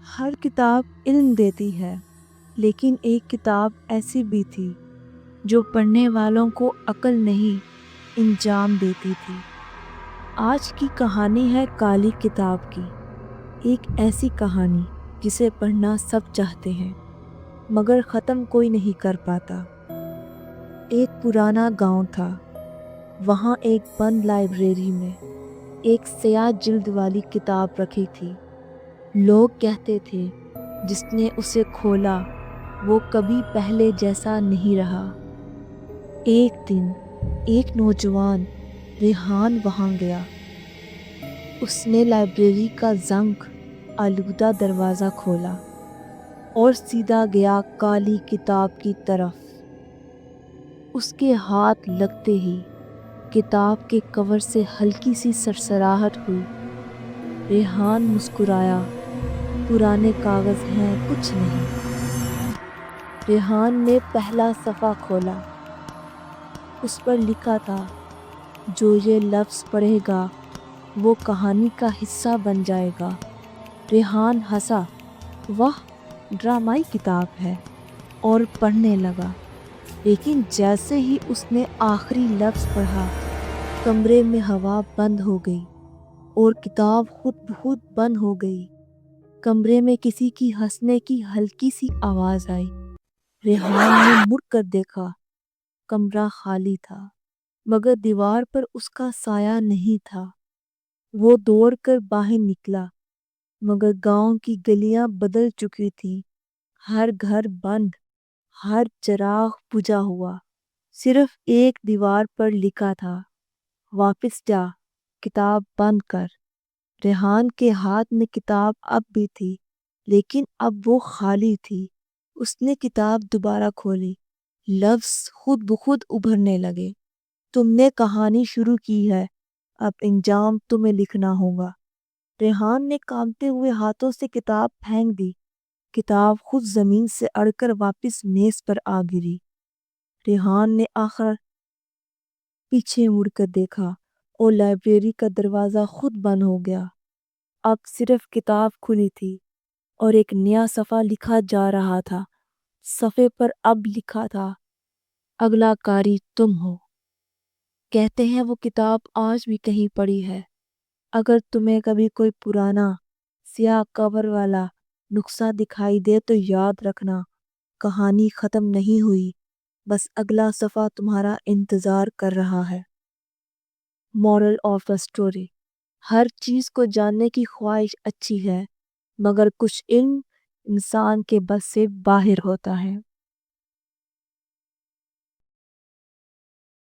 ہر کتاب علم دیتی ہے، لیکن ایک کتاب ایسی بھی تھی جو پڑھنے والوں کو عقل نہیں انجام دیتی تھی۔ آج کی کہانی ہے کالی کتاب کی، ایک ایسی کہانی جسے پڑھنا سب چاہتے ہیں مگر ختم کوئی نہیں کر پاتا۔ ایک پرانا گاؤں تھا، وہاں ایک بند لائبریری میں ایک سیاہ جلد والی کتاب رکھی تھی۔ لوگ کہتے تھے جس نے اسے کھولا وہ کبھی پہلے جیسا نہیں رہا۔ ایک دن ایک نوجوان ریحان وہاں گیا۔ اس نے لائبریری کا زنگ آلودہ دروازہ کھولا اور سیدھا گیا کالی کتاب کی طرف۔ اس کے ہاتھ لگتے ہی کتاب کے کور سے ہلکی سی سرسراہٹ ہوئی۔ ریحان مسکرایا، پرانے کاغذ ہیں، کچھ نہیں۔ ریحان نے پہلا صفحہ کھولا۔ اس پر لکھا تھا، جو یہ لفظ پڑھے گا وہ کہانی کا حصہ بن جائے گا۔ ریحان ہنسا، واہ، ڈرامائی کتاب ہے، اور پڑھنے لگا۔ لیکن جیسے ہی اس نے آخری لفظ پڑھا، کمرے میں ہوا بند ہو گئی اور کتاب خود بخود بند ہو گئی۔ کمرے میں کسی کی ہنسنے کی ہلکی سی آواز آئی۔ ریحان نے مڑ کر دیکھا، کمرہ خالی تھا مگر دیوار پر اس کا سایہ نہیں تھا۔ وہ دوڑ کر باہر نکلا مگر گاؤں کی گلیاں بدل چکی تھیں، ہر گھر بند، ہر چراغ بجھا ہوا۔ صرف ایک دیوار پر لکھا تھا، واپس جا، کتاب بند کر۔ ریحان کے ہاتھ میں کتاب اب بھی تھی، لیکن اب وہ خالی تھی۔ اس نے کتاب دوبارہ کھولی، لفظ خود بخود ابھرنے لگے، تم نے کہانی شروع کی ہے، اب انجام تمہیں لکھنا ہوگا۔ ریحان نے کانپتے ہوئے ہاتھوں سے کتاب پھینک دی۔ کتاب خود زمین سے اڑ کر واپس میز پر آ گری۔ ریحان نے آخر پیچھے مڑ کر دیکھا اور لائبریری کا دروازہ خود بند ہو گیا۔ اب صرف کتاب کھلی تھی اور ایک نیا صفحہ لکھا جا رہا تھا۔ صفحے پر اب لکھا تھا، اگلا قاری تم ہو۔ کہتے ہیں وہ کتاب آج بھی کہیں پڑی ہے۔ اگر تمہیں کبھی کوئی پرانا سیاہ کور والا نسخہ دکھائی دے تو یاد رکھنا، کہانی ختم نہیں ہوئی، بس اگلا صفحہ تمہارا انتظار کر رہا ہے۔ مورل آف دا اسٹوری: ہر چیز کو جاننے کی خواہش اچھی ہے مگر کچھ علم انسان کے بس سے باہر ہوتا ہے۔